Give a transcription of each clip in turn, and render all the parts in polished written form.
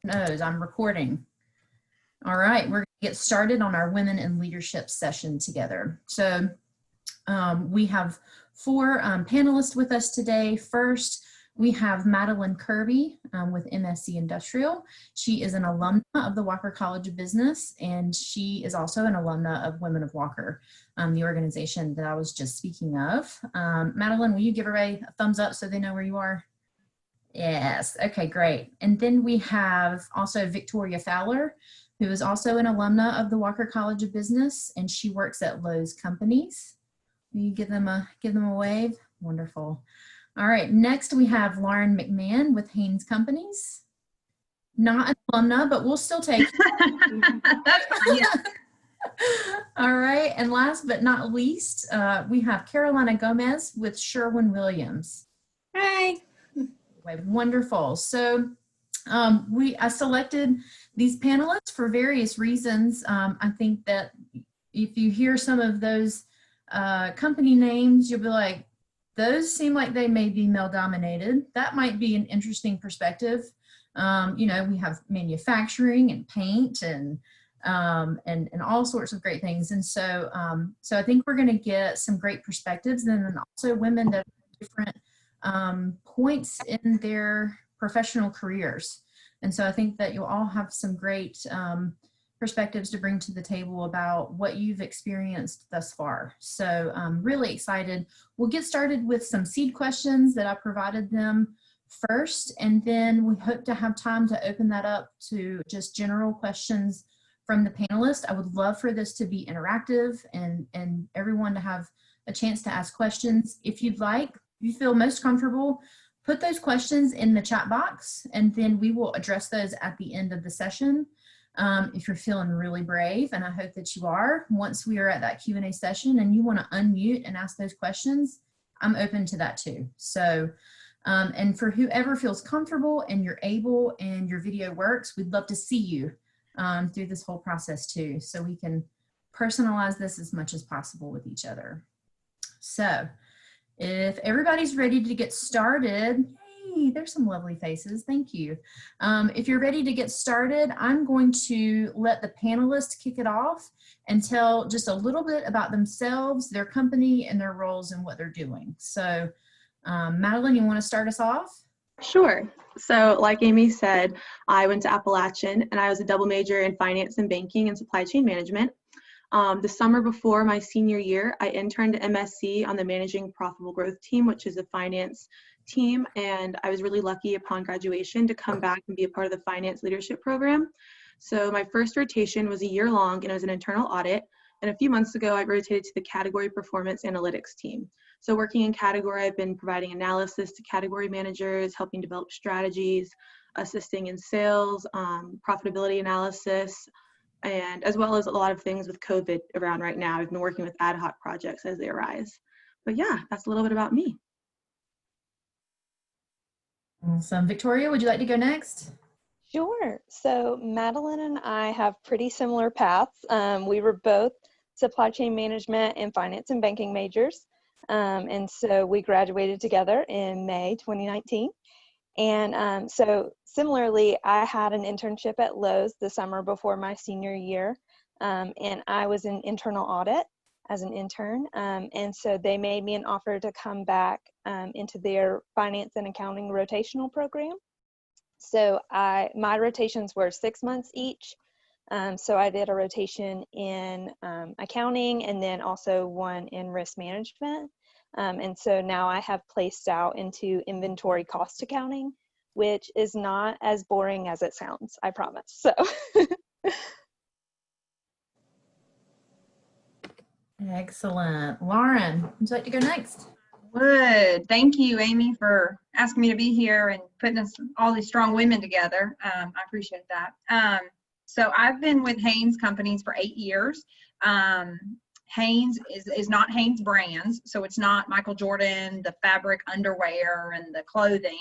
knows I'm recording. All right, we're going to get started on our Women in Leadership session together. So we have four panelists with us today. First, we have Madeline Kirby with MSc Industrial. She is an alumna of the Walker College of Business, and she is also an alumna of Women of Walker, the organization that I was just speaking of. Madeline, will you give everybody a thumbs up so they know where you are? Yes, okay, great. And then we have also Victoria Fowler, who is also an alumna of the Walker College of Business, and she works at Lowe's Companies. Will you give them a wave? Wonderful. All right, next we have Lauren McMahan with Haynes Companies. Not an alumna, but we'll still take it. All right, and last but not least, we have Carolina Gomez with Sherwin-Williams. Hi. Wonderful. So I selected these panelists for various reasons. I think that if you hear some of those company names, you'll be like, those seem like they may be male dominated. That might be an interesting perspective. You know, we have manufacturing and paint and all sorts of great things. And so, so I think we're going to get some great perspectives, and then also women that are different points in their professional careers. And so I think that you'll all have some great perspectives to bring to the table about what you've experienced thus far. So I'm really excited. We'll get started with some seed questions that I provided them first, and then we hope to have time to open that up to just general questions from the panelists. I would love for this to be interactive and everyone to have a chance to ask questions. If you'd like, you feel most comfortable, put those questions in the chat box, and then we will address those at the end of the session. If you're feeling really brave, and I hope that you are, once we are at that Q&A session and you want to unmute and ask those questions, I'm open to that too. So, and for whoever feels comfortable and you're able and your video works, we'd love to see you through this whole process too, so we can personalize this as much as possible with each other. So if everybody's ready to get started, hey, there's some lovely faces, thank you. If you're ready to get started, I'm going to let the panelists kick it off and tell just a little bit about themselves, their company, and their roles and what they're doing. So Madeline, you want to start us off? Sure. So like Amy said, I went to Appalachian and I was a double major in finance and banking and supply chain management. The summer before my senior year, I interned at MSc on the Managing Profitable Growth team, which is a finance team, and I was really lucky upon graduation to come back and be a part of the finance leadership program. So my first rotation was a year long, and it was an internal audit, and a few months ago I rotated to the category performance analytics team. So working in category, I've been providing analysis to category managers, helping develop strategies, assisting in sales, profitability analysis, and as well as a lot of things with COVID around right now. I've been working with ad hoc projects as they arise. But yeah, that's a little bit about me. Awesome. Victoria, would you like to go next? Sure. So Madeline and I have pretty similar paths. We were both supply chain management and finance and banking majors. And so we graduated together in May 2019. And so similarly, I had an internship at Lowe's the summer before my senior year, and I was in internal audit as an intern. And so they made me an offer to come back into their finance and accounting rotational program. So my rotations were 6 months each. So I did a rotation in accounting and then also one in risk management. And so now I have placed out into inventory cost accounting, which is not as boring as it sounds, I promise. So. Excellent. Lauren, would you like to go next? Would. Thank you, Amy, for asking me to be here and putting us all these strong women together. I appreciate that. So I've been with Haynes Companies for 8 years. Haynes is not Haynes brands, so it's not Michael Jordan, the fabric underwear and the clothing.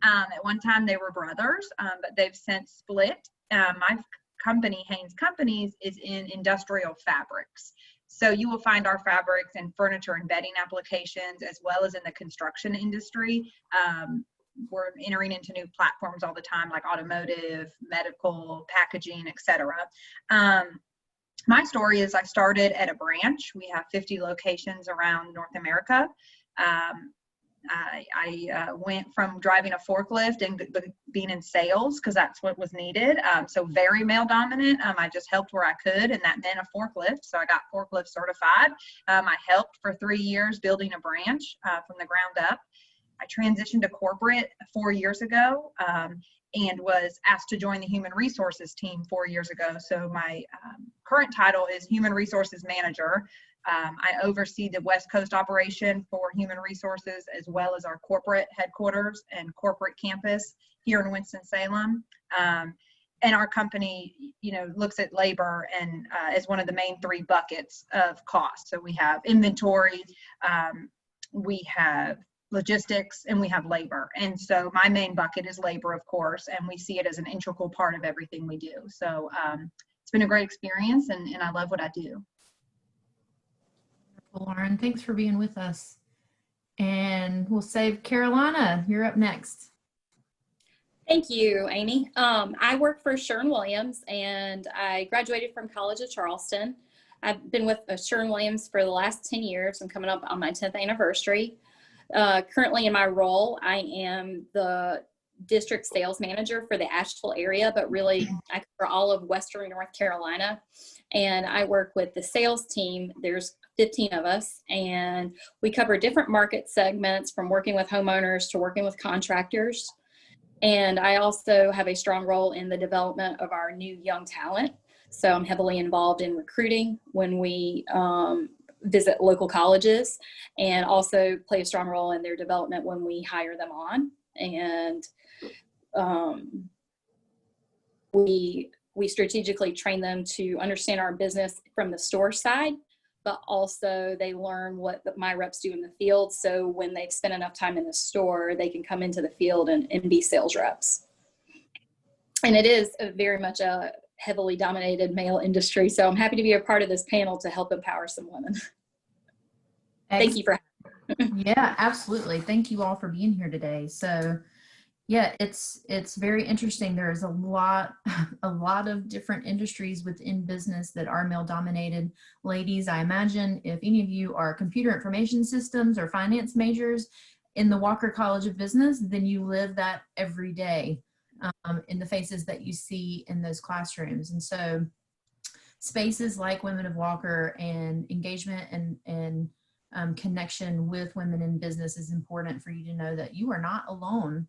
At one time they were brothers, but they've since split. My company, Haynes Companies, is in industrial fabrics. So you will find our fabrics in furniture and bedding applications, as well as in the construction industry. we're entering into new platforms all the time, like automotive, medical, packaging, etc. My story is I started at a branch. We have 50 locations around North America. I went from driving a forklift and being in sales because that's what was needed. So very male dominant. I just helped where I could, and that meant a forklift. So I got forklift certified. I helped for 3 years building a branch from the ground up. I transitioned to corporate 4 years ago and was asked to join the human resources team 4 years ago. So my current title is Human Resources Manager. I oversee the West Coast operation for human resources, as well as our corporate headquarters and corporate campus here in Winston-Salem. And our company, looks at labor and as one of the main 3 buckets of cost. So we have inventory, we have logistics, and we have labor. And so my main bucket is labor, of course, and we see it as an integral part of everything we do. So it's been a great experience, and I love what I do. Lauren, thanks for being with us. And we'll save Carolina. You're up next. Thank you, Amy. I work for Sherwin-Williams, and I graduated from College of Charleston. I've been with Sherwin-Williams for the last 10 years. I'm coming up on my 10th anniversary. Currently in my role, I am the district sales manager for the Asheville area, but really I cover all of Western North Carolina. And I work with the sales team. There's 15 of us, and we cover different market segments, from working with homeowners to working with contractors. And I also have a strong role in the development of our new young talent. So I'm heavily involved in recruiting when we visit local colleges, and also play a strong role in their development when we hire them on. And we strategically train them to understand our business from the store side, but also they learn what my reps do in the field. So when they've spent enough time in the store, they can come into the field and be sales reps. And it is very much a heavily dominated male industry. So I'm happy to be a part of this panel to help empower some women. Thank you for having me. Yeah, absolutely. Thank you all for being here today. So yeah, it's very interesting. There's a lot of different industries within business that are male dominated. Ladies, I imagine if any of you are computer information systems or finance majors in the Walker College of Business, then you live that every day in the faces that you see in those classrooms. And so spaces like Women of Walker and engagement and connection with women in business is important for you to know that you are not alone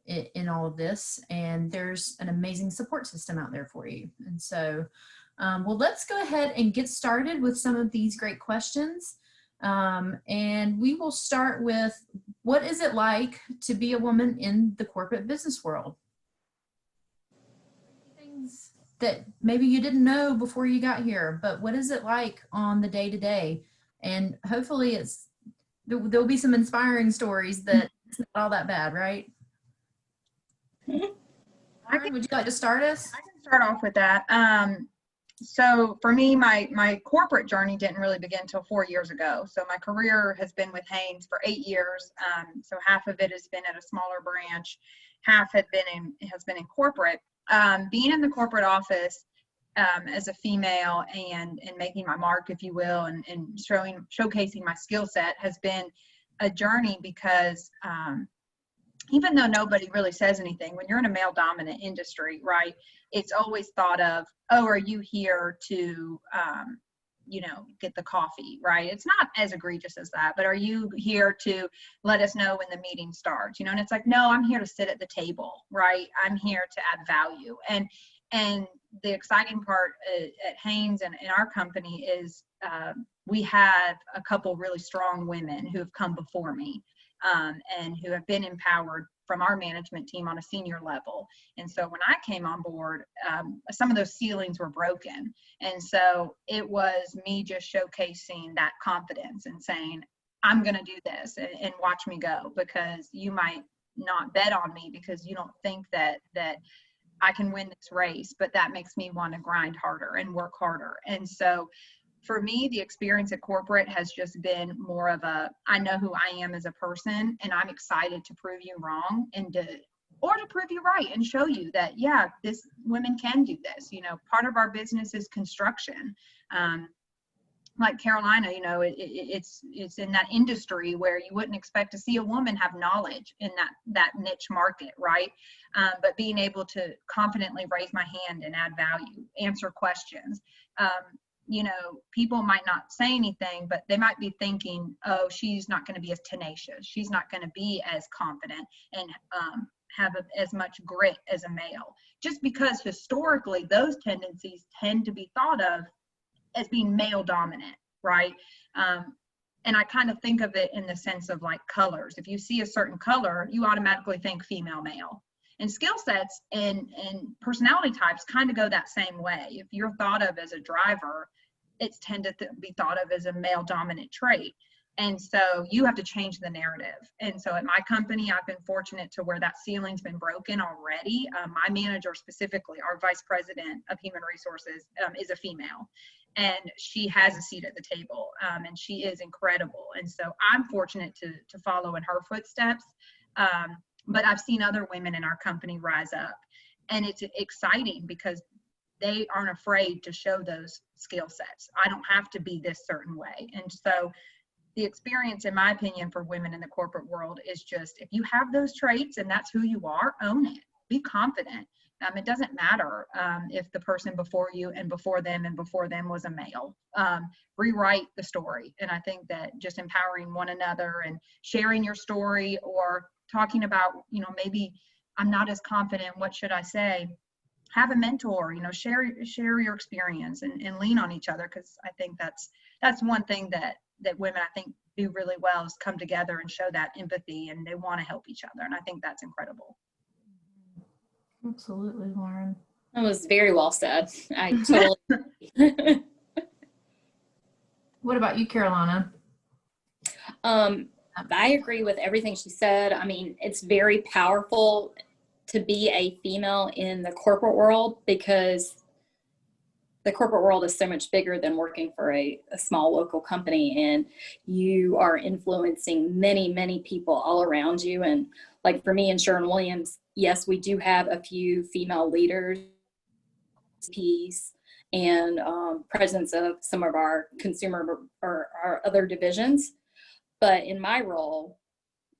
in all of this, and there's an amazing support system out there for you. And so well, let's go ahead and get started with some of these great questions, and we will start with, what is it like to be a woman in the corporate business world? Things that maybe you didn't know before you got here, but what is it like on the day-to-day? And hopefully there'll be some inspiring stories that it's not all that bad, right? Lauren, would you like to start us? I can start off with that. So for me, my corporate journey didn't really begin until 4 years ago. So my career has been with Haynes for 8 years. So half of it has been at a smaller branch, half has been in corporate. Being in the corporate office as a female and making my mark, if you will, and showcasing my skill set has been a journey, because even though nobody really says anything, when you're in a male dominant industry, right, it's always thought of, oh, are you here to, get the coffee, right? It's not as egregious as that, but are you here to let us know when the meeting starts? And it's like, no, I'm here to sit at the table, right? I'm here to add value. And the exciting part at Haynes and in our company is we have a couple really strong women who have come before me and who have been empowered from our management team on a senior level. And so when I came on board, some of those ceilings were broken. And so it was me just showcasing that confidence and saying, I'm going to do this and watch me go, because you might not bet on me because you don't think that I can win this race, but that makes me want to grind harder and work harder. And so for me, the experience at corporate has just been more of a, I know who I am as a person, and I'm excited to prove you wrong or to prove you right and show you that, yeah, women can do this. You know, part of our business is construction. Like Carolina, you know, it's in that industry where you wouldn't expect to see a woman have knowledge in that niche market, right? But being able to confidently raise my hand and add value, answer questions. You know, people might not say anything, but they might be thinking, oh, she's not going to be as tenacious. She's not going to be as confident and have as much grit as a male. Just because historically those tendencies tend to be thought of as being male dominant, right? And I kind of think of it in the sense of like colors. If you see a certain color, you automatically think female, male. And skill sets and personality types kind of go that same way. If you're thought of as a driver, it's tended to be thought of as a male dominant trait. And so you have to change the narrative. And so at my company, I've been fortunate to where that ceiling's been broken already. My manager specifically, our vice president of human resources, is a female. And she has a seat at the table, and she is incredible. And so I'm fortunate to follow in her footsteps. But I've seen other women in our company rise up, and it's exciting because they aren't afraid to show those skill sets. I don't have to be this certain way. And so the experience, in my opinion, for women in the corporate world is just, if you have those traits and that's who you are, own it. Be confident. It doesn't matter if the person before you and before them was a male. Rewrite the story. And I think that just empowering one another and sharing your story, or talking about, you know, maybe I'm not as confident, what should I say? Have a mentor, you know, share your experience and lean on each other. Because I think that's one thing that women, I think, do really well, is come together and show that empathy, and they want to help each other. And I think that's incredible. Absolutely, Lauren. That was very well said. I totally What about you, Carolina? I agree with everything she said. I mean, it's very powerful to be a female in the corporate world, because the corporate world is so much bigger than working for a small local company, and you are influencing many, many people all around you. And like for me in Sherwin-Williams, yes, we do have a few female leaders, and presidents of some of our consumer or our other divisions. But in my role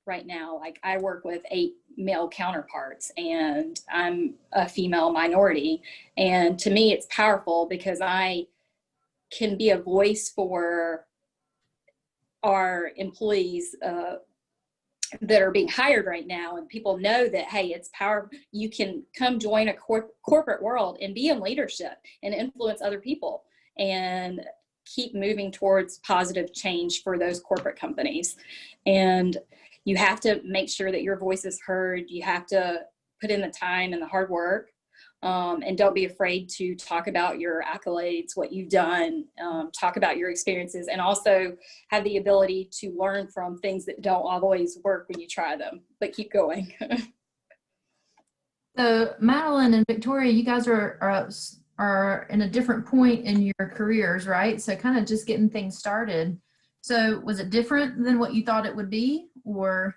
right now, like, I work with 8 male counterparts, and I'm a female minority. And to me, it's powerful because I can be a voice for our employees that are being hired right now. And people know that, hey, it's power. You can come join a corporate world and be in leadership and influence other people and keep moving towards positive change for those corporate companies. And you have to make sure that your voice is heard. You have to put in the time and the hard work, and don't be afraid to talk about your accolades, what you've done, talk about your experiences, and also have the ability to learn from things that don't always work when you try them, but keep going. So Madeline and Victoria, you guys are in a different point in your careers, right? So kind of just getting things started. So was it different than what you thought it would be, or?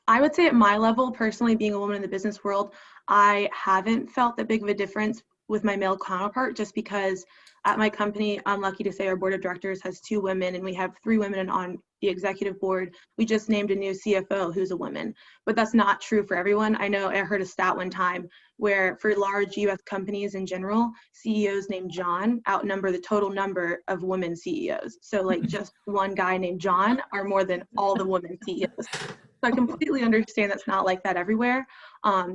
I would say at my level, personally, being a woman in the business world, I haven't felt that big of a difference with my male counterpart, just because at my company, I'm lucky to say our board of directors has 2 women, and we have 3 women on the executive board. We just named a new CFO who's a woman, but that's not true for everyone. I know I heard a stat one time where for large US companies in general, CEOs named John outnumber the total number of women CEOs. So like just one guy named John are more than all the women CEOs. So I completely understand that's not like that everywhere.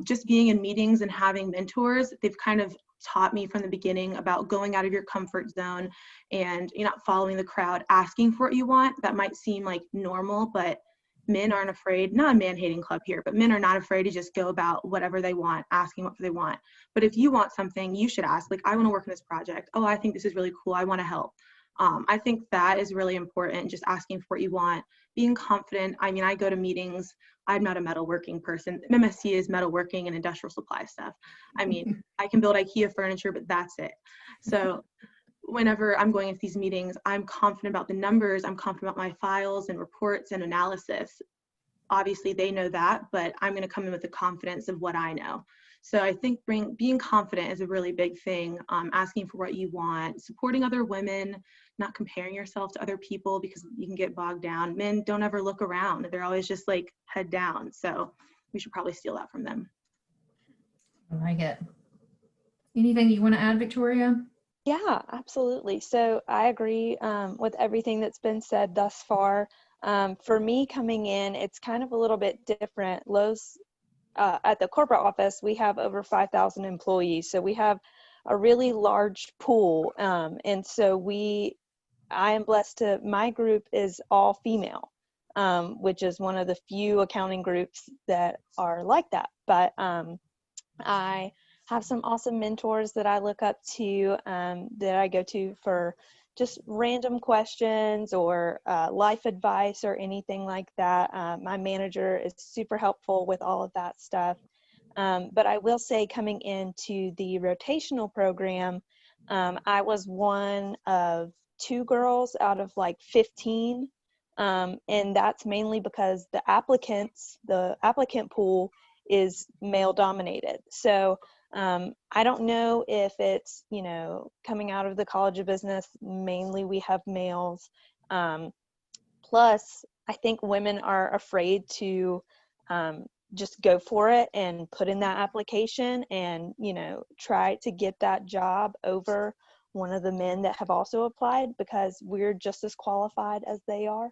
Just being in meetings and having mentors, they've kind of taught me from the beginning about going out of your comfort zone and you're not following the crowd, asking for what you want. That might seem like normal, but men aren't afraid, not a man-hating club here, but men are not afraid to just go about whatever they want, asking what they want. But if you want something, you should ask, like, I want to work on this project. Oh, I think this is really cool. I want to help. I think that is really important, just asking for what you want, being confident. I mean, I go to meetings. I'm not a metalworking person. MMSC is metalworking and industrial supply stuff. I mean, I can build IKEA furniture, but that's it. So whenever I'm going into these meetings, I'm confident about the numbers, I'm confident about my files and reports and analysis. Obviously they know that, but I'm going to come in with the confidence of what I know. So I think being confident is a really big thing. Asking for what you want, supporting other women, not comparing yourself to other people because you can get bogged down. Men don't ever look around. They're always just like head down. So we should probably steal that from them. I like it. Anything you want to add, Victoria? Yeah, absolutely. So I agree with everything that's been said thus far. For me coming in, it's kind of a little bit different. Lowe's, at the corporate office, we have over 5,000 employees. So we have a really large pool. And so I am blessed my group is all female, which is one of the few accounting groups that are like that. But I have some awesome mentors that I look up to, that I go to for just random questions or life advice or anything like that. My manager is super helpful with all of that stuff. But I will say, coming into the rotational program, I was one of 2 girls out of like 15. And that's mainly because the applicant pool is male dominated. So I don't know if it's, coming out of the College of Business, mainly we have males. Plus, I think women are afraid to just go for it and put in that application and, try to get that job over one of the men that have also applied, because we're just as qualified as they are.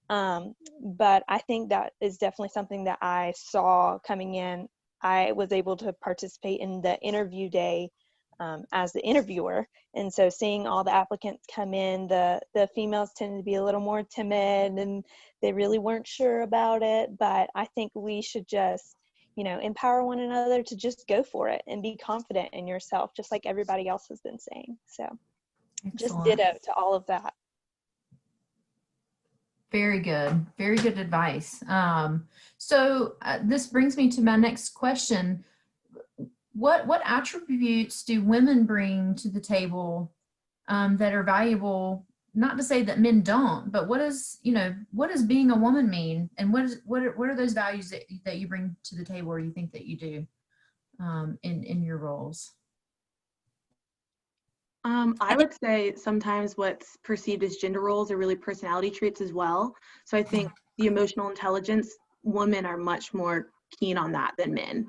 But I think that is definitely something that I saw coming in. I was able to participate in the interview day as the interviewer. And so seeing all the applicants come in, the females tended to be a little more timid and they really weren't sure about it. But I think we should just, empower one another to just go for it and be confident in yourself, just like everybody else has been saying. So just Excellent. ditto to all of that. Very good. Very good advice. So this brings me to my next question. What attributes do women bring to the table that are valuable? Not to say that men don't, but what does being a woman mean, and what are those values that you bring to the table, or you think that you do in your roles? I would say sometimes what's perceived as gender roles are really personality traits as well. So I think the emotional intelligence, women are much more keen on that than men.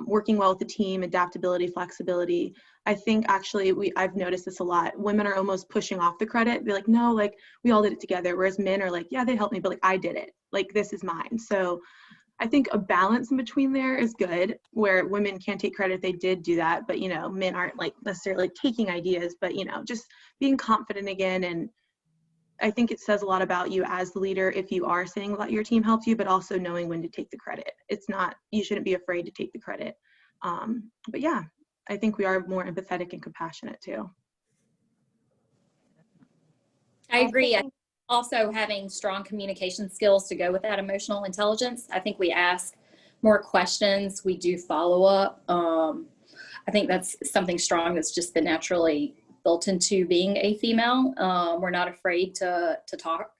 Working well with the team, adaptability, flexibility. I think actually I've noticed this a lot. Women are almost pushing off the credit. They're like, no, like we all did it together. Whereas men are like, yeah, they helped me, but like I did it. Like this is mine. So I think a balance in between there is good, where women can take credit if they did do that, but men aren't like necessarily taking ideas, but just being confident again. And I think it says a lot about you as the leader if you are saying that your team helped you, but also knowing when to take the credit. You shouldn't be afraid to take the credit. But yeah, I think we are more empathetic and compassionate too. I agree. Also having strong communication skills to go with that emotional intelligence. I think we ask more questions. We do follow up. I think that's something strong that's just been naturally built into being a female. We're not afraid to talk.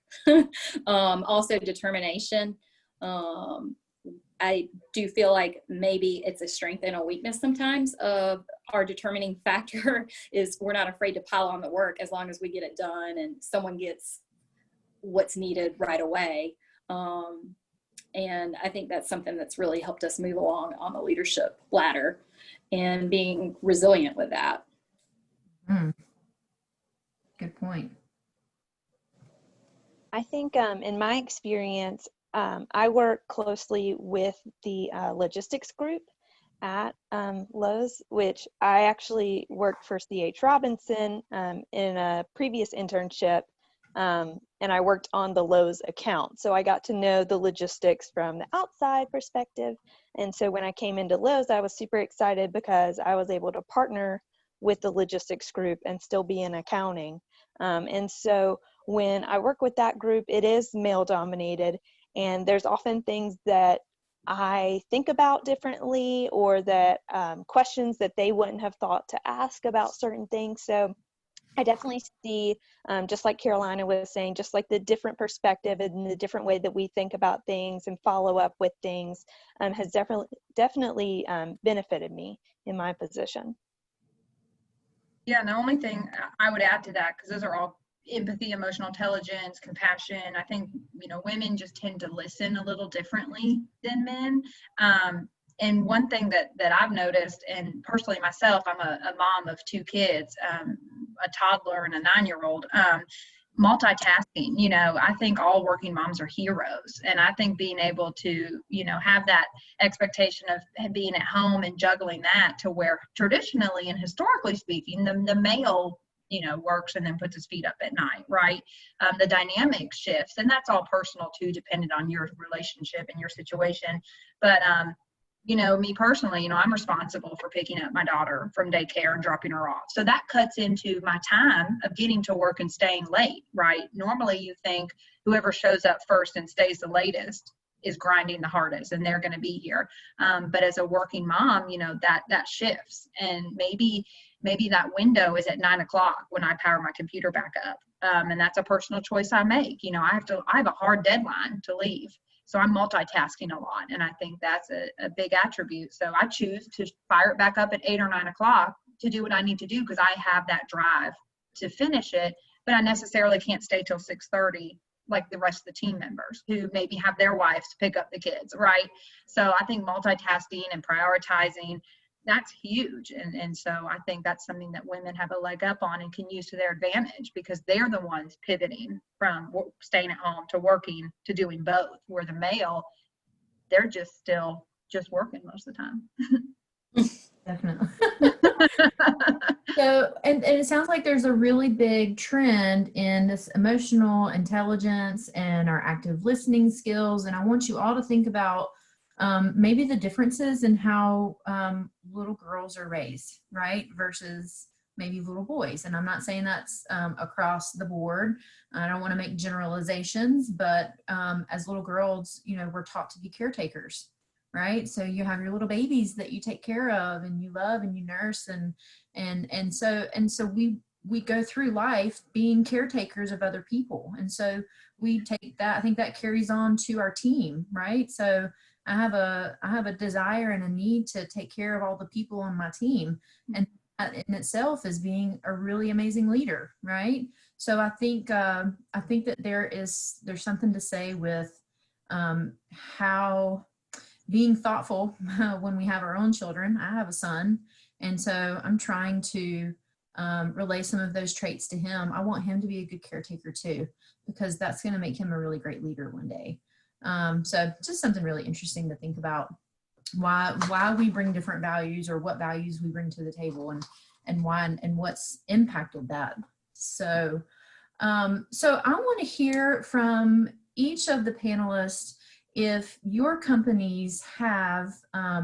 Also determination. I do feel like maybe it's a strength and a weakness sometimes of our determining factor is we're not afraid to pile on the work as long as we get it done and someone gets what's needed right away. And I think that's something that's really helped us move along on the leadership ladder and being resilient with that. Good point. I think in my experience, I work closely with the logistics group at Lowe's, which I actually worked for C.H. Robinson in a previous internship, and I worked on the Lowe's account. So I got to know the logistics from the outside perspective. And so when I came into Lowe's, I was super excited because I was able to partner with the logistics group and still be in accounting. And so when I work with that group, it is male dominated. And there's often things that I think about differently, or that questions that they wouldn't have thought to ask about certain things. So I definitely see, just like Carolina was saying, just like the different perspective and the different way that we think about things and follow up with things has definitely benefited me in my position. Yeah, and the only thing I would add to that, because those are all empathy, emotional intelligence, compassion. I think, women just tend to listen a little differently than men. And one thing that I've noticed, and personally myself, I'm a mom of 2 kids, a toddler and a 9-year-old. Multitasking, I think all working moms are heroes. And I think being able to, have that expectation of being at home and juggling that, to where traditionally and historically speaking, the male, works and then puts his feet up at night, right? The dynamic shifts, and that's all personal too, dependent on your relationship and your situation. But, me personally, I'm responsible for picking up my daughter from daycare and dropping her off. So that cuts into my time of getting to work and staying late, right? Normally you think whoever shows up first and stays the latest is grinding the hardest and they're going to be here. But as a working mom, that shifts. And maybe that window is at 9 o'clock when I power my computer back up. And that's a personal choice I make. I have a hard deadline to leave. So I'm multitasking a lot, and I think that's a big attribute. So I choose to fire it back up at 8 or 9 o'clock to do what I need to do, because I have that drive to finish it, but I necessarily can't stay till 6:30 like the rest of the team members who maybe have their wives to pick up the kids, right? So I think multitasking and prioritizing, that's huge. And so I think that's something that women have a leg up on and can use to their advantage, because they're the ones pivoting from staying at home to working to doing both, where the male, they're still working most of the time. Definitely. So, and it sounds like there's a really big trend in this emotional intelligence and our active listening skills. And I want you all to think about maybe the differences in how little girls are raised, right, versus maybe little boys. And I'm not saying that's across the board. I don't want to make generalizations, but as little girls, we're taught to be caretakers, right? So you have your little babies that you take care of and you love and you nurse, and so we go through life being caretakers of other people. And so we take that, I think that carries on to our team, right? So I have a desire and a need to take care of all the people on my team, and that in itself is being a really amazing leader, right? So I think that there's something to say with how being thoughtful when we have our own children. I have a son, and so I'm trying to relay some of those traits to him. I want him to be a good caretaker too, because that's going to make him a really great leader one day. So just something really interesting to think about, why we bring different values, or what values we bring to the table, and why, and what's impacted that. So so I want to hear from each of the panelists if your companies have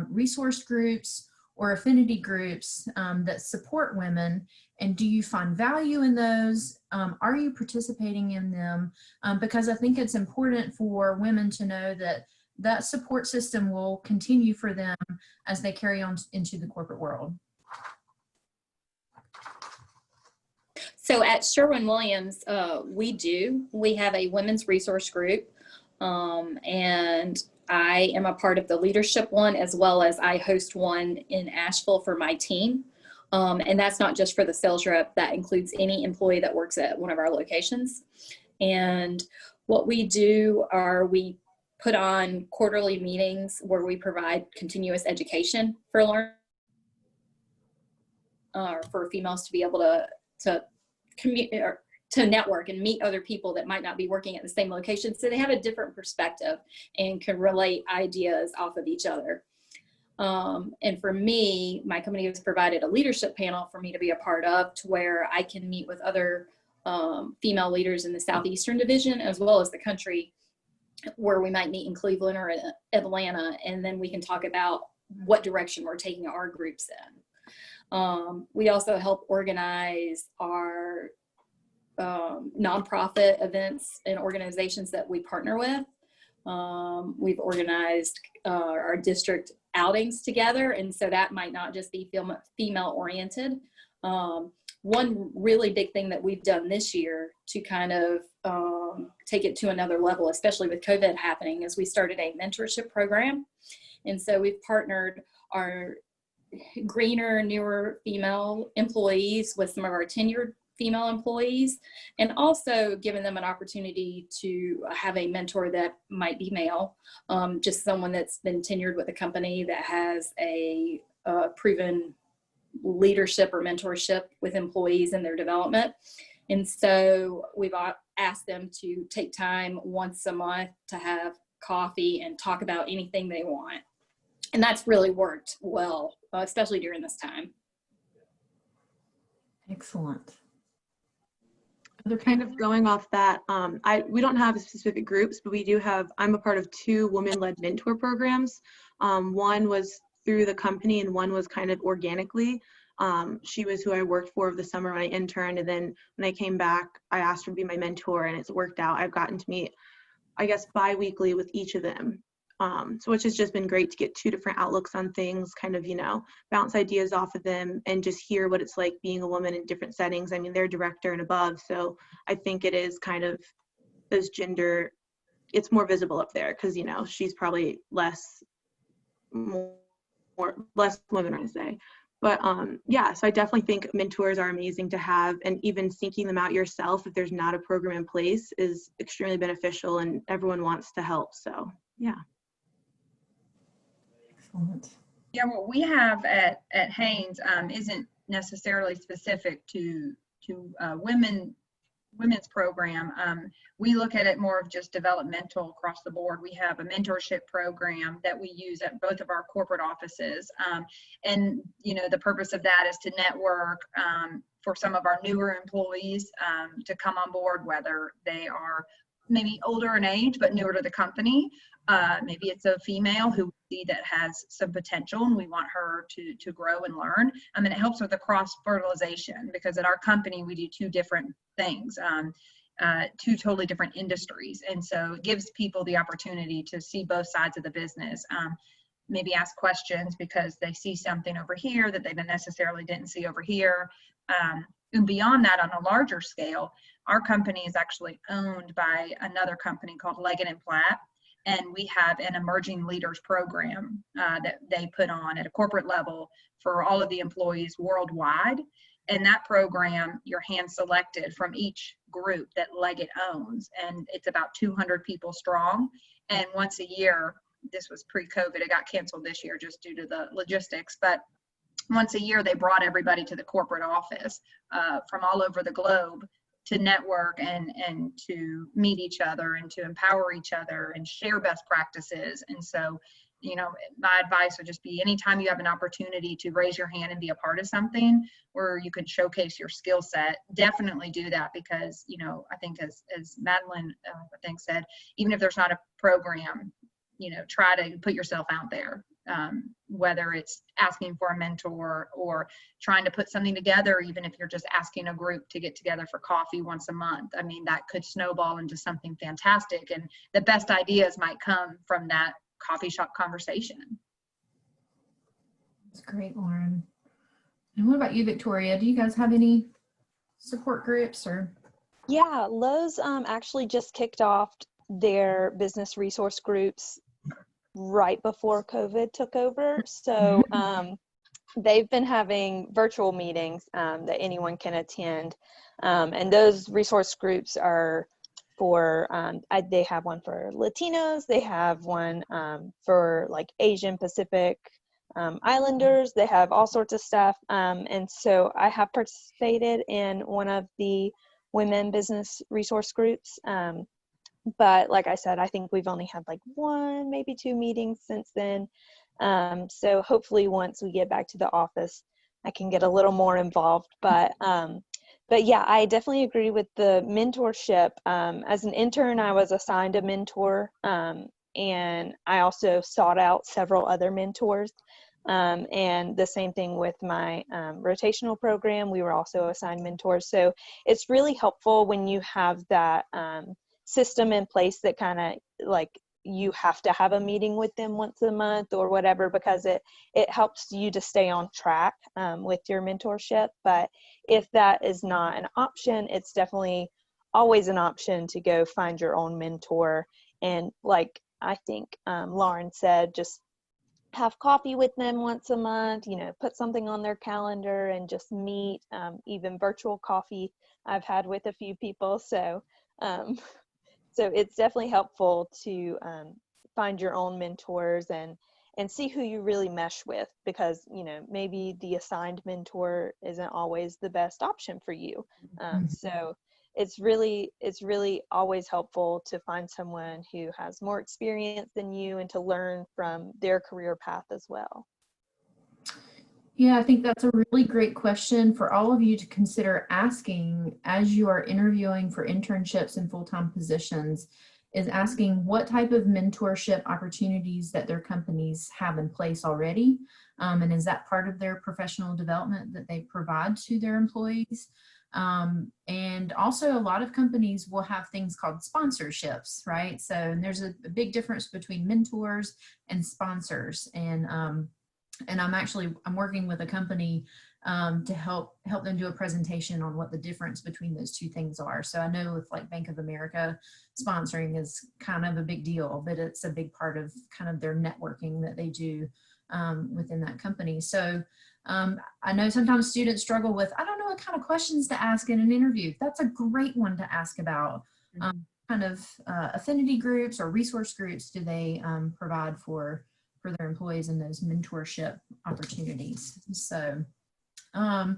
resource groups or affinity groups that support women, and do you find value in those? Are you participating in them? Because I think it's important for women to know that that support system will continue for them as they carry on into the corporate world. So at Sherwin-Williams, we have a women's resource group, and I am a part of the leadership one, as well as I host one in Asheville for my team. And that's not just for the sales rep, that includes any employee that works at one of our locations. And what we do are we put on quarterly meetings where we provide continuous education for learners, for females to be able to commute or to network and meet other people that might not be working at the same location, so they have a different perspective and can relate ideas off of each other. And for me, my company has provided a leadership panel for me to be a part of, to where I can meet with other female leaders in the Southeastern Division, as well as the country, where we might meet in Cleveland or Atlanta, and then we can talk about what direction we're taking our groups in. We also help organize our nonprofit events and organizations that we partner with. We've organized our district outings together, and so that might not just be female oriented. one really big thing that we've done this year to kind of take it to another level, especially with COVID happening, is we started a mentorship program. And so we've partnered our greener, newer female employees with some of our tenured female employees, and also giving them an opportunity to have a mentor that might be male, just someone that's been tenured with a company that has a proven leadership or mentorship with employees and their development. And so we've asked them to take time once a month to have coffee and talk about anything they want. And that's really worked well, especially during this time. Excellent. Kind of going off that, we don't have specific groups, but we do have, I'm a part of 2 women-led mentor programs. One was through the company and one was kind of organically. She was who I worked for over the summer when I interned, and then when I came back, I asked her to be my mentor, and it's worked out. I've gotten to meet, I guess, bi-weekly with each of them. So which has just been great to get 2 different outlooks on things, kind of, bounce ideas off of them and just hear what it's like being a woman in different settings. I mean, they're director and above, so I think it is kind of those gender, it's more visible up there because, she's probably less women, I say. But yeah, so I definitely think mentors are amazing to have, and even seeking them out yourself if there's not a program in place is extremely beneficial, and everyone wants to help. So yeah. Excellent. Yeah, what we have at Haynes isn't necessarily specific to women's program. We look at it more of just developmental across the board. We have a mentorship program that we use at both of our corporate offices. And, the purpose of that is to network for some of our newer employees to come on board, whether they are maybe older in age but newer to the company. Maybe it's a female who we see that has some potential and we want her to grow and learn. And it helps with the cross-fertilization, because at our company we do 2 different things, 2 totally different industries. And so it gives people the opportunity to see both sides of the business, maybe ask questions because they see something over here that they necessarily didn't see over here. And beyond that, on a larger scale, our company is actually owned by another company called Leggett & Platt, and we have an emerging leaders program that they put on at a corporate level for all of the employees worldwide. And that program, you're hand selected from each group that Leggett owns, and it's about 200 people strong. And once a year, this was pre-COVID, it got canceled this year just due to the logistics, but once a year they brought everybody to the corporate office from all over the globe to network and to meet each other and to empower each other and share best practices. And so, my advice would just be, anytime you have an opportunity to raise your hand and be a part of something where you can showcase your skill set, definitely do that, because, I think as Madeline, said, even if there's not a program, try to put yourself out there. Whether it's asking for a mentor or trying to put something together, even if you're just asking a group to get together for coffee once a month. I mean, that could snowball into something fantastic, and the best ideas might come from that coffee shop conversation. That's great, Lauren. And what about you, Victoria? Do you guys have any support groups or? Yeah, Lowe's actually just kicked off their business resource groups right before COVID took over. So they've been having virtual meetings that anyone can attend. And those resource groups are for, they have one for Latinos, they have one for like Asian Pacific Islanders, they have all sorts of stuff. And so I have participated in one of the women business resource groups. But like I said, I think we've only had like 1, maybe 2 meetings since then. So hopefully once we get back to the office, I can get a little more involved. But yeah, I definitely agree with the mentorship. As an intern, I was assigned a mentor, and I also sought out several other mentors. And the same thing with my rotational program, we were also assigned mentors. So it's really helpful when you have that system in place that kind of like you have to have a meeting with them once a month or whatever, because it helps you to stay on track with your mentorship. But if that is not an option, it's definitely always an option to go find your own mentor. And like I think Lauren said, just have coffee with them once a month, put something on their calendar and just meet, even virtual coffee I've had with a few people. So it's definitely helpful to find your own mentors and see who you really mesh with, because maybe the assigned mentor isn't always the best option for you. So it's really always helpful to find someone who has more experience than you and to learn from their career path as well. Yeah, I think that's a really great question for all of you to consider asking as you are interviewing for internships and full-time positions, is asking what type of mentorship opportunities that their companies have in place already. And is that part of their professional development that they provide to their employees? And also a lot of companies will have things called sponsorships, right? So there's a big difference between mentors and sponsors. And I'm working with a company to help them do a presentation on what the difference between those two things are. So I know with like Bank of America, sponsoring is kind of a big deal, but it's a big part of kind of their networking that they do within that company. So I know sometimes students struggle with, I don't know what kind of questions to ask in an interview. That's a great one to ask about. Kind of affinity groups or resource groups do they provide for their employees in those mentorship opportunities. So, well,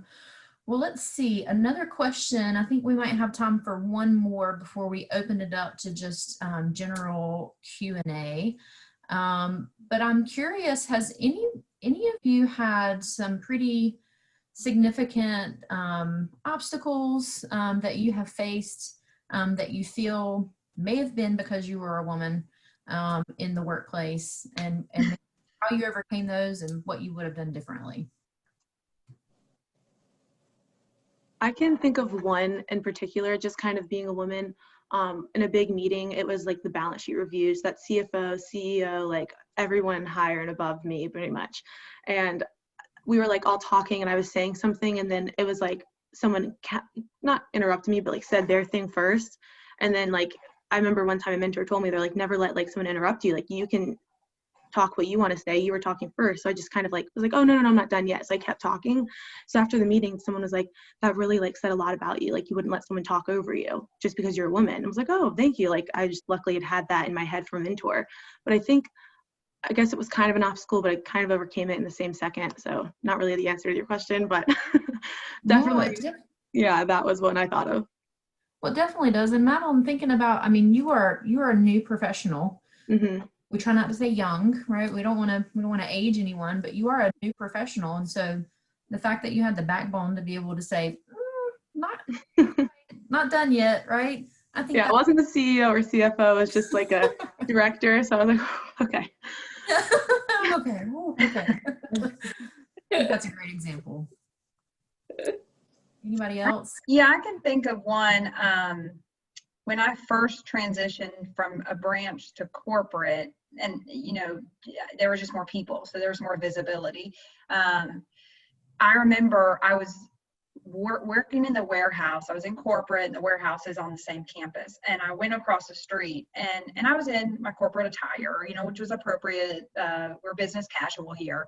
let's see, another question. I think we might have time for one more before we open it up to just general Q&A. But I'm curious, has any of you had some pretty significant obstacles that you have faced that you feel may have been because you were a woman in the workplace, and how you overcame those and what you would have done differently? I can think of one in particular, just kind of being a woman in a big meeting. It was like the balance sheet reviews, that CFO, CEO, like everyone higher and above me pretty much. And we were like all talking and I was saying something, and then it was like someone not interrupted me, but like said their thing first. And then like, I remember one time a mentor told me, they're like, never let like someone interrupt you. Like you can talk what you want to say. You were talking first. So I just kind of like was like, oh no, I'm not done yet. So I kept talking. So after the meeting, someone was like, that really like said a lot about you. Like you wouldn't let someone talk over you just because you're a woman. I was like, oh, thank you. Like I just luckily had that in my head from a mentor. But I guess it was kind of an obstacle, but I kind of overcame it in the same second. So not really the answer to your question, but definitely, yeah, that was one I thought of. Well, it definitely does. And Madeline, thinking about, I mean, you are a new professional. Mm-hmm. We try not to say young, right? We don't want to age anyone, but you are a new professional. And so the fact that you had the backbone to be able to say, not done yet, right? I think it wasn't the CEO or CFO, it was just like a director. So I was like, okay. Okay. I think that's a great example. Anybody else? Yeah, I can think of one. When I first transitioned from a branch to corporate, and there were just more people, so there was more visibility. I remember I was working in the warehouse. I was in corporate, and the warehouse is on the same campus. And I went across the street, and I was in my corporate attire, which was appropriate. We're business casual here.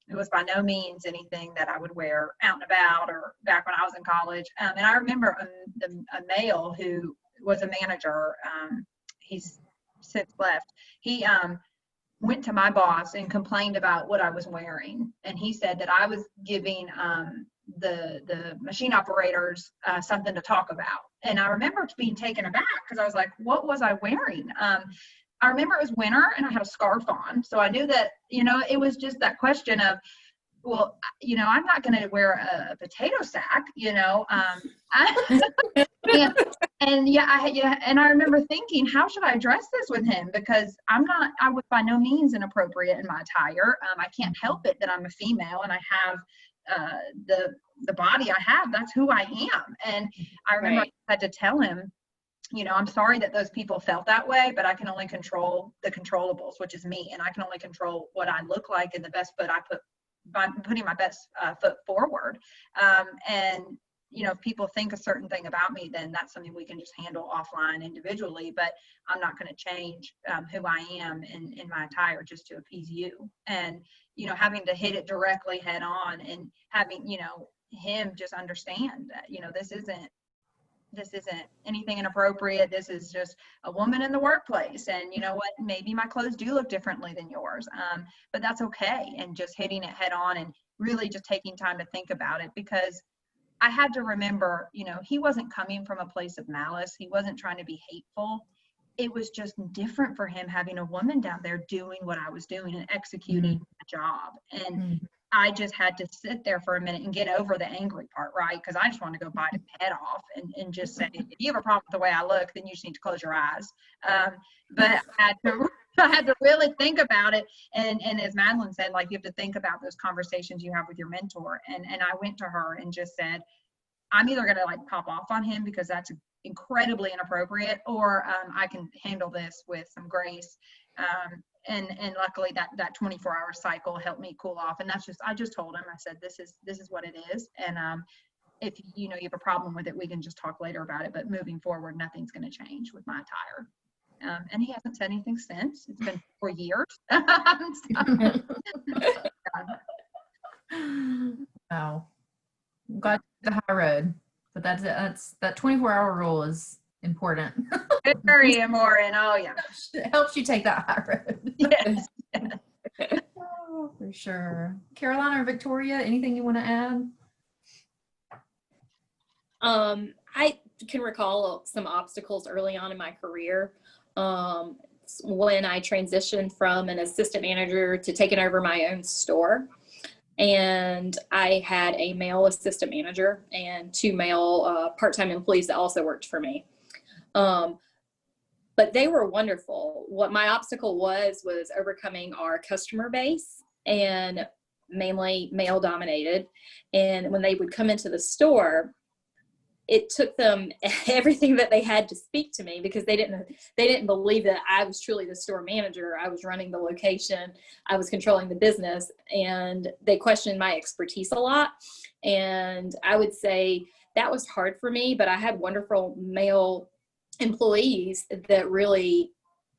It was by no means anything that I would wear out and about or back when I was in college. And I remember a male who was a manager. He's since left. He went to my boss and complained about what I was wearing. And he said that I was giving the machine operators something to talk about. And I remember being taken aback because I was like, what was I wearing? I remember it was winter and I had a scarf on. So I knew that, it was just that question of, well, I'm not going to wear a potato sack, and I remember thinking, how should I address this with him? Because I was by no means inappropriate in my attire. I can't help it that I'm a female and I have the body I have. That's who I am. And I remember I had to tell him, I'm sorry that those people felt that way, but I can only control the controllables, which is me. And I can only control what I look like and the best foot I put by putting my best foot forward. And, if people think a certain thing about me, then that's something we can just handle offline individually, but I'm not going to change who I am in my attire just to appease you. And, having to hit it directly head on and having, him just understand that, this isn't anything inappropriate. This is just a woman in the workplace. And you know what, maybe my clothes do look differently than yours, but that's okay. And just hitting it head on and really just taking time to think about it, because I had to remember, he wasn't coming from a place of malice. He wasn't trying to be hateful. It was just different for him having a woman down there doing what I was doing and executing the job. And I just had to sit there for a minute and get over the angry part, right? Because I just want to go bite his head off and just say, if you have a problem with the way I look, then you just need to close your eyes. But I had to really think about it. And as Madeline said, like, you have to think about those conversations you have with your mentor. And I went to her and just said, I'm either going to like pop off on him because that's incredibly inappropriate, or I can handle this with some grace. And luckily that 24-hour cycle helped me cool off. And I just told him, I said, this is what it is. And if you have a problem with it, we can just talk later about it. But moving forward, nothing's going to change with my attire. And he hasn't said anything since. It's been 4 years. Wow. Got the high road, but that's that 24-hour rule is important. Very important. Oh yeah. It helps you take that high road. Yes. Oh, for sure. Carolina or Victoria, anything you want to add? I can recall some obstacles early on in my career. When I transitioned from an assistant manager to taking over my own store. And I had a male assistant manager and 2 male part-time employees that also worked for me. But they were wonderful. What my obstacle was overcoming our customer base, and mainly male dominated. And when they would come into the store, it took them everything that they had to speak to me, because they didn't believe that I was truly the store manager. I was running the location. I was controlling the business, and they questioned my expertise a lot. And I would say that was hard for me, but I had wonderful male employees that really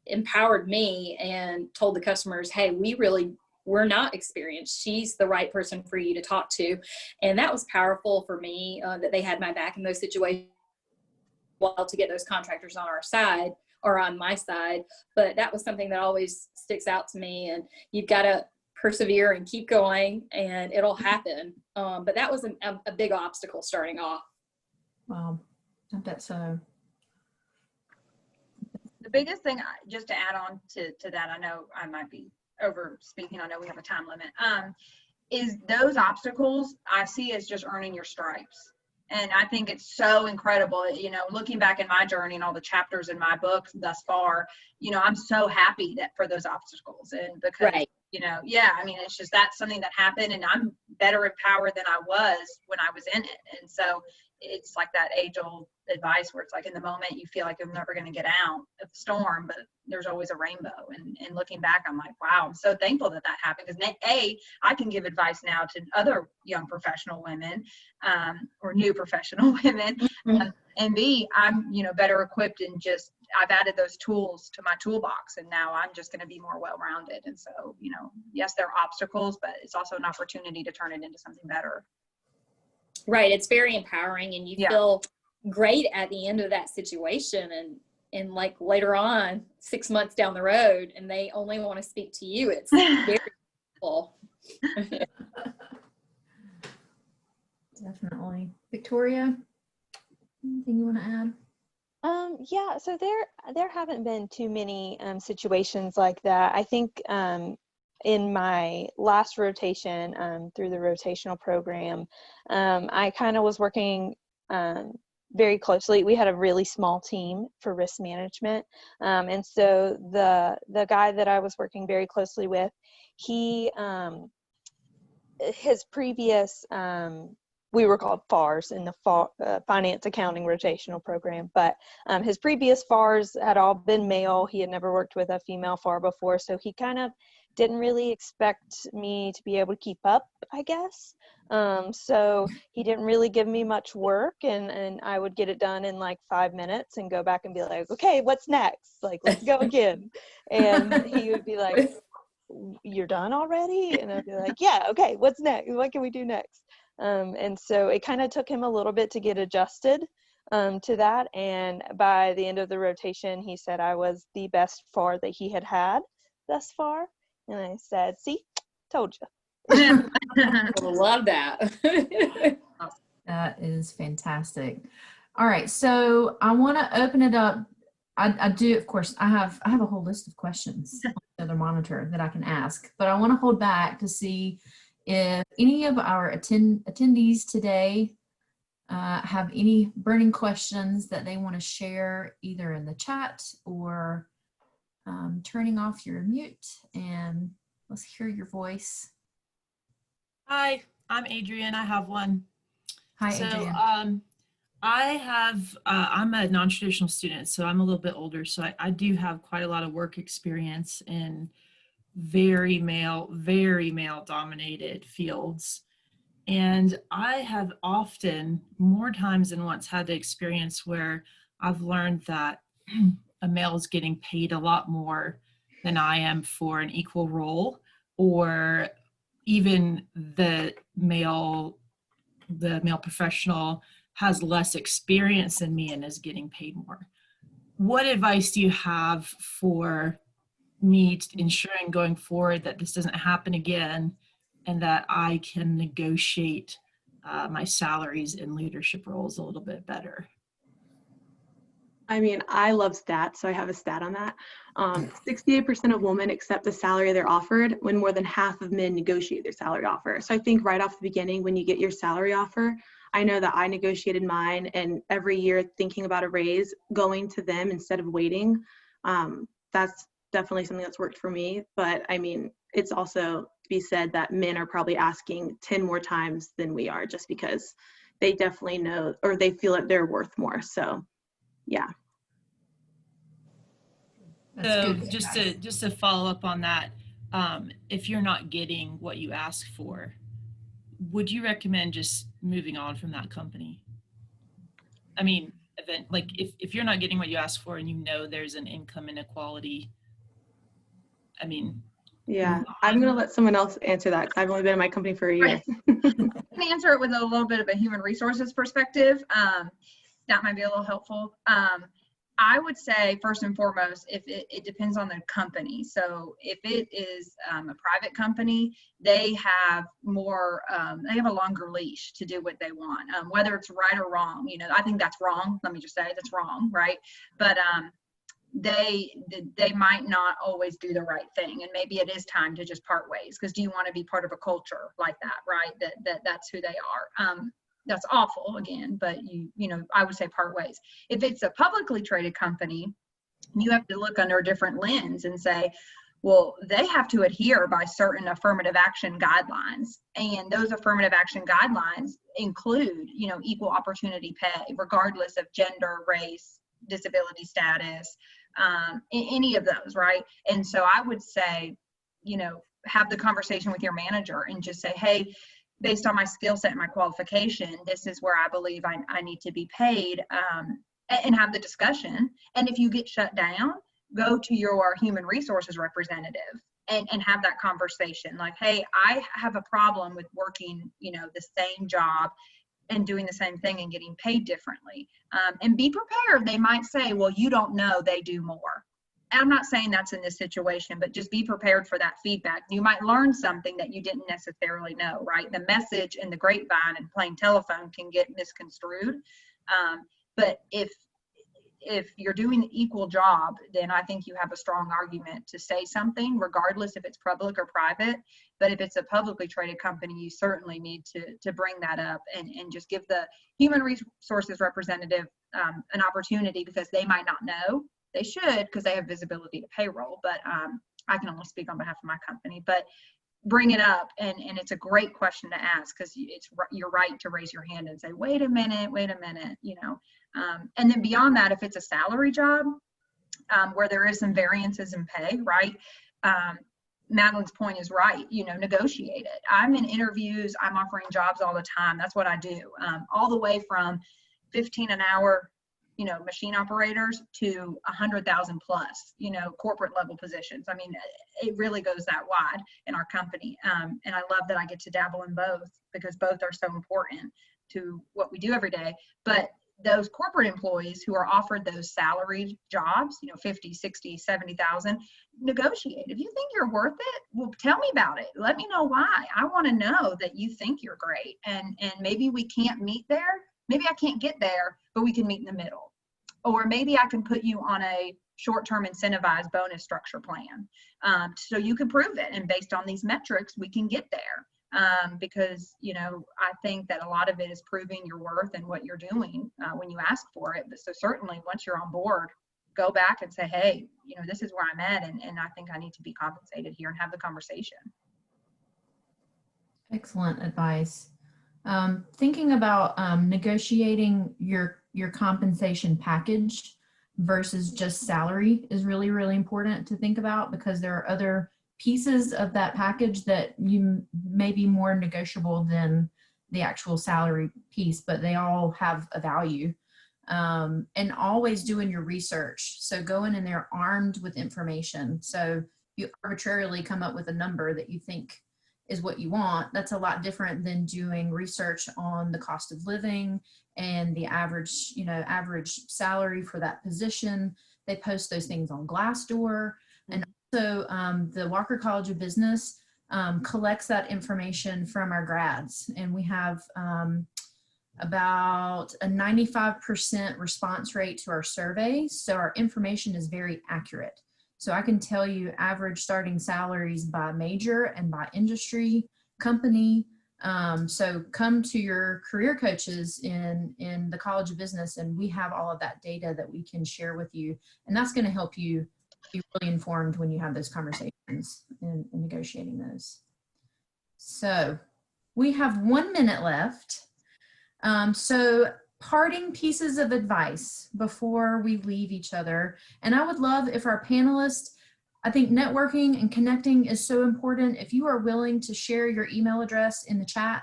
empowered me and told the customers, hey, we're not experienced. She's the right person for you to talk to. And that was powerful for me, that they had my back in those situations, while to get those contractors on our side or on my side. But that was something that always sticks out to me. And you've got to persevere and keep going, and it'll happen. But that was a big obstacle starting off. Wow, I bet so. The biggest thing, just to add on to that, I know I might be over speaking, I know we have a time limit, is those obstacles I see as just earning your stripes. And I think it's so incredible, looking back in my journey and all the chapters in my book thus far, I'm so happy that for those obstacles. And because, right. It's just, that's something that happened, and I'm better empowered than I was when I was in it. And so it's like that age-old advice where it's like, in the moment you feel like you're never going to get out of the storm, but there's always a rainbow. And looking back, I'm like, wow, I'm so thankful that happened, because I can give advice now to other young professional women, or new professional women, and B, I'm better equipped, and just I've added those tools to my toolbox, and now I'm just going to be more well-rounded. And so yes, there are obstacles, but it's also an opportunity to turn it into something better. Right. It's very empowering, and you feel great at the end of that situation. And like later on, 6 months down the road, and they only want to speak to you. It's very cool. Definitely. Victoria, anything you want to add? Yeah, so there haven't been too many situations like that. I think in my last rotation through the rotational program, I kind of was working very closely. We had a really small team for risk management. And so the guy that I was working very closely with, his previous we were called FARs in the Finance Accounting Rotational Program. But his previous FARs had all been male. He had never worked with a female FAR before, so he kind of didn't really expect me to be able to keep up, I guess. So he didn't really give me much work, and I would get it done in like 5 minutes and go back and be like, okay, what's next? Like, let's go again. And he would be like, you're done already? And I'd be like, yeah, okay, what's next? What can we do next? And so it kind of took him a little bit to get adjusted to that. And by the end of the rotation, he said I was the best FAR that he had had thus far. And I said, see, told you. Love that. That is fantastic. All right, so I want to open it up. I do, of course, I have a whole list of questions on the other monitor that I can ask, but I want to hold back to see if any of our attendees today have any burning questions that they want to share, either in the chat or turning off your mute, and let's hear your voice. Hi, I'm Adrian. I have one. Hi, So, Adrian. I'm a non-traditional student, so I'm a little bit older. So I do have quite a lot of work experience in very male dominated fields. And I have often, more times than once, had the experience where I've learned that a male is getting paid a lot more than I am for an equal role, or even the male professional has less experience than me and is getting paid more. What advice do you have for me ensuring going forward that this doesn't happen again, and that I can negotiate my salaries in leadership roles a little bit better? I mean, I love stats, so I have a stat on that. 68% of women accept the salary they're offered when more than half of men negotiate their salary offer. So I think right off the beginning, when you get your salary offer, I know that I negotiated mine, and every year thinking about a raise, going to them instead of waiting, that's definitely something that's worked for me. But I mean, it's also to be said that men are probably asking 10 more times than we are, just because they definitely know, or they feel that they're worth more. So yeah. That's So good. just to follow up on that, if you're not getting what you ask for, would you recommend just moving on from that company? I mean, like if you're not getting what you ask for and you know there's an income inequality, I mean. Yeah, I'm going to let someone else answer that, because I've only been in my company for a year. I can answer it with a little bit of a human resources perspective. That might be a little helpful. I would say, first and foremost, if it depends on the company. So if it is a private company, they have more, they have a longer leash to do what they want, whether it's right or wrong. You know, I think that's wrong. Let me just say that's wrong, right? But they might not always do the right thing, and maybe it is time to just part ways, because do you want to be part of a culture like that, right? That's who they are. That's awful again, but you know, I would say part ways. If it's a publicly traded company, you have to look under a different lens and say, well, they have to adhere by certain affirmative action guidelines, and those affirmative action guidelines include, you know, equal opportunity pay, regardless of gender, race, disability status, any of those, right? And so I would say, you know, have the conversation with your manager and just say, hey, based on my skill set and my qualification, this is where I believe I need to be paid, and have the discussion. And if you get shut down, go to your human resources representative and have that conversation. Like, hey, I have a problem with working, you know, the same job and doing the same thing and getting paid differently. And be prepared. They might say, well, you don't know, they do more. I'm not saying that's in this situation, but just be prepared for that feedback. You might learn something that you didn't necessarily know, right? The message in the grapevine and plain telephone can get misconstrued. But if you're doing the equal job, then I think you have a strong argument to say something, regardless if it's public or private. But if it's a publicly traded company, you certainly need to bring that up and just give the human resources representative an opportunity, because they might not know. They should, because they have visibility to payroll, but I can only speak on behalf of my company. But bring it up, and it's a great question to ask, because you're right to raise your hand and say, wait a minute, you know. And then beyond that, if it's a salary job, where there is some variances in pay, right? Madeline's point is right, you know, negotiate it. I'm in interviews, I'm offering jobs all the time. That's what I do. All the way from 15 an hour, you know, machine operators to 100,000 plus, you know, corporate level positions. I mean, it really goes that wide in our company. And I love that I get to dabble in both, because both are so important to what we do every day. But those corporate employees who are offered those salaried jobs, you know, 50, 60, 70,000, negotiate. If you think you're worth it, well, tell me about it. Let me know why. I want to know that you think you're great. And maybe we can't meet there. Maybe I can't get there, but we can meet in the middle. Or maybe I can put you on a short-term incentivized bonus structure plan. So you can prove it. And based on these metrics, we can get there. Because, you know, I think that a lot of it is proving your worth and what you're doing when you ask for it. But so certainly once you're on board, go back and say, hey, you know, this is where I'm at, and I think I need to be compensated here, and have the conversation. Excellent advice. Thinking about negotiating your compensation package versus just salary is really, really important to think about, because there are other pieces of that package that you may be more negotiable than the actual salary piece, but they all have a value. And always doing your research. So going in there armed with information. So you arbitrarily come up with a number that you think is what you want. That's a lot different than doing research on the cost of living and the average, you know, average salary for that position. They post those things on Glassdoor. And also the Walker College of Business collects that information from our grads. And we have about a 95% response rate to our survey. So our information is very accurate. So I can tell you average starting salaries by major and by industry, company. So come to your career coaches in the College of Business, and we have all of that data that we can share with you. And that's going to help you be really informed when you have those conversations and negotiating those. So we have 1 minute left. So parting pieces of advice before we leave each other. And I would love if our panelists, I think networking and connecting is so important. If you are willing to share your email address in the chat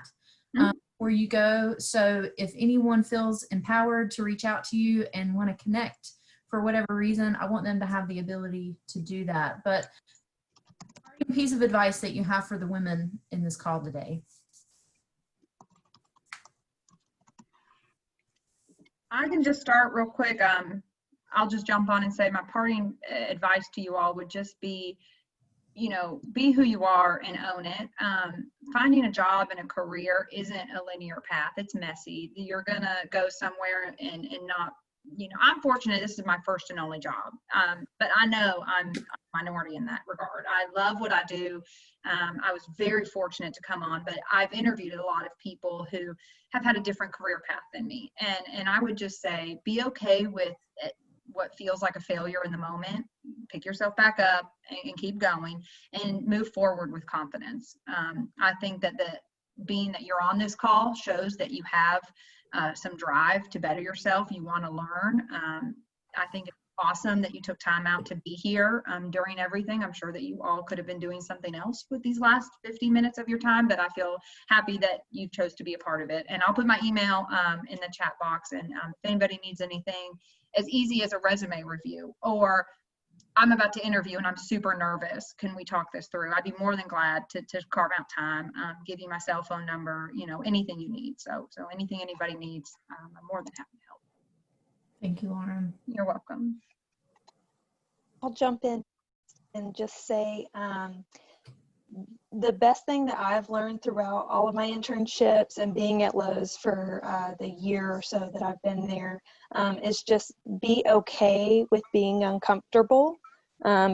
where you go. So if anyone feels empowered to reach out to you and want to connect for whatever reason, I want them to have the ability to do that. But parting piece of advice that you have for the women in this call today. I can just start real quick. I'll just jump on and say my parting advice to you all would just be, you know, be who you are and own it. Finding a job and a career isn't a linear path. It's messy. You're going to go somewhere and not, you know, I'm fortunate this is my first and only job. But I know I'm a minority in that regard. I love what I do. I was very fortunate to come on, but I've interviewed a lot of people who have had a different career path than me. And I would just say, be okay with what feels like a failure in the moment. Pick yourself back up and keep going and move forward with confidence. I think that being that you're on this call shows that you have some drive to better yourself. You want to learn. I think it's awesome that you took time out to be here during everything. I'm sure that you all could have been doing something else with these last 50 minutes of your time, but I feel happy that you chose to be a part of it. And I'll put my email in the chat box. And if anybody needs anything as easy as a resume review, or I'm about to interview and I'm super nervous, can we talk this through? I'd be more than glad to carve out time, give you my cell phone number, you know, anything you need. So anything anybody needs, I'm more than happy to help. Thank you, Lauren. You're welcome. I'll jump in and just say the best thing that I've learned throughout all of my internships and being at Lowe's for the year or so that I've been there is just be okay with being uncomfortable,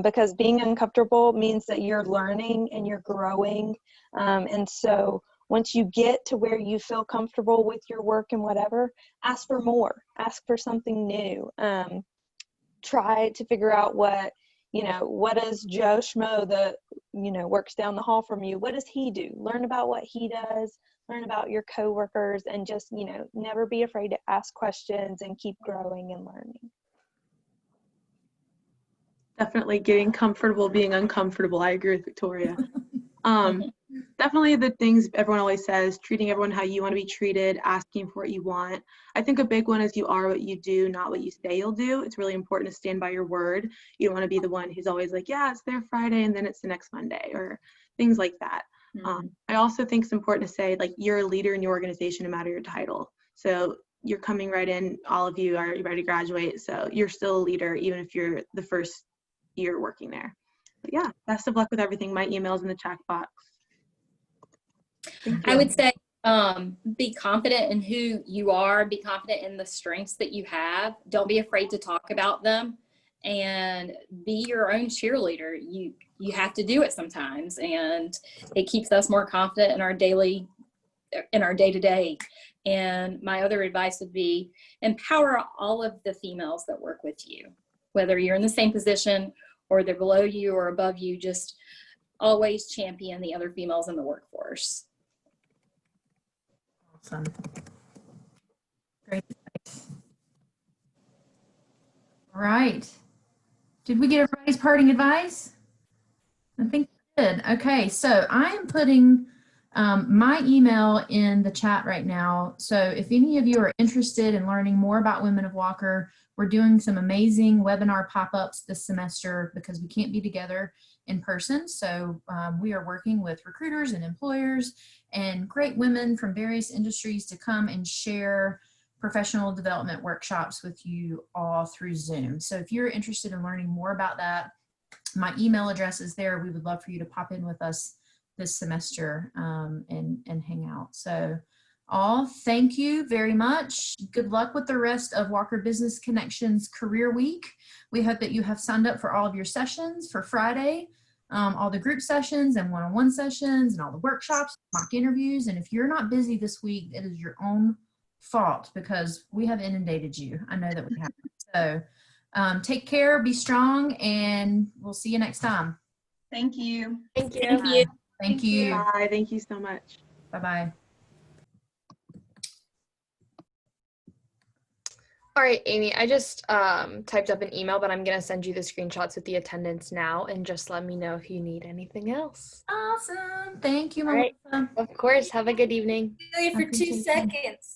because being uncomfortable means that you're learning and you're growing. And so once you get to where you feel comfortable with your work and whatever, ask for more, ask for something new. Try to figure out what what does Joe Schmo that, works down the hall from you, what does he do? Learn about what he does, learn about your coworkers, and just, never be afraid to ask questions and keep growing and learning. Definitely getting comfortable being uncomfortable. I agree with Victoria. Definitely the things everyone always says, treating everyone how you want to be treated, asking for what you want. I think a big one is you are what you do, not what you say you'll do. It's really important to stand by your word. You don't want to be the one who's always like, yeah, it's there Friday and then it's the next Monday, or things like that. I also think it's important to say, like, you're a leader in your organization no matter your title. So you're coming right in, all of you are ready to graduate, so you're still a leader even if you're the first year working there. But yeah, best of luck with everything. My email's in the chat box. I would say be confident in who you are, be confident in the strengths that you have. Don't be afraid to talk about them, and be your own cheerleader. You have to do it sometimes, and it keeps us more confident in our day-to-day. And my other advice would be empower all of the females that work with you, whether you're in the same position or they're below you or above you. Just always champion the other females in the workforce. Awesome. Great advice. All right. Did we get everybody's parting advice? I think we did. Okay, so I am putting my email in the chat right now. So if any of you are interested in learning more about Women of Walker, we're doing some amazing webinar pop-ups this semester because we can't be together in person. So we are working with recruiters and employers and great women from various industries to come and share professional development workshops with you all through Zoom. So if you're interested in learning more about that, my email address is there. We would love for you to pop in with us this semester and hang out. So all, thank you very much. Good luck with the rest of Walker Business Connections Career Week. We hope that you have signed up for all of your sessions for Friday, all the group sessions and one-on-one sessions and all the workshops, mock interviews. And if you're not busy this week, it is your own fault because we have inundated you. I know that we have. So take care, be strong, and we'll see you next time. Thank you. Thank you. Thank you. Bye. Thank you so much. Bye-bye. All right, Amy, I just typed up an email, but I'm going to send you the screenshots with the attendance now, and just let me know if you need anything else. Awesome. Thank you, All right. Melissa. Of course. Have a good evening. For 2 seconds.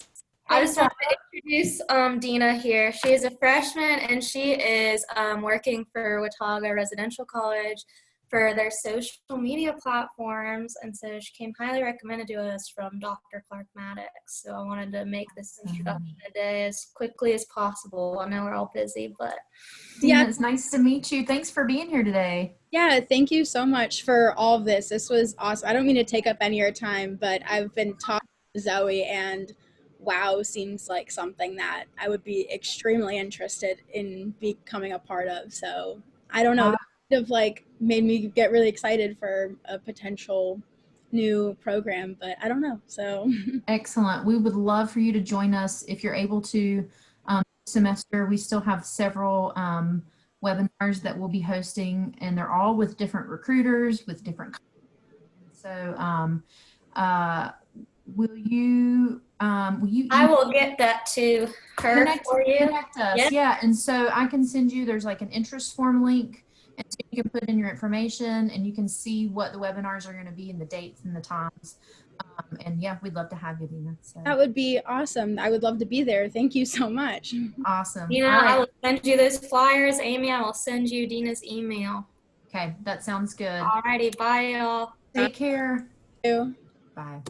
I I just just want to introduce Dina here. She is a freshman and she is working for Watauga Residential College for their social media platforms. And so she came highly recommended to us from Dr. Clark Maddox. So I wanted to make this introduction today as quickly as possible. I know we're all busy, but Yeah, it's nice to meet you. Thanks for being here today. Yeah, thank you so much for all of this. This was awesome. I don't mean to take up any of your time, but I've been talking to Zoe, and WOW seems like something that I would be extremely interested in becoming a part of. So I don't know, it kind of like made me get really excited for a potential new program, but I don't know. So Excellent. We would love for you to join us if you're able to. Semester, we still have several webinars that we'll be hosting, and they're all with different recruiters with different. So will you I will get that to her for you. Connect us. Yep. Yeah, and so I can send you, there's like an interest form link, and so you can put in your information and you can see what the webinars are going to be and the dates and the times. And yeah, we'd love to have you, Dina. So. that would be awesome. I would love to be there. Thank you so much. Awesome. You know, All right. I will send you those flyers. Amy, I will send you Dina's email. Okay, that sounds good. Alrighty, bye y'all. Take care. Thank you. Bye.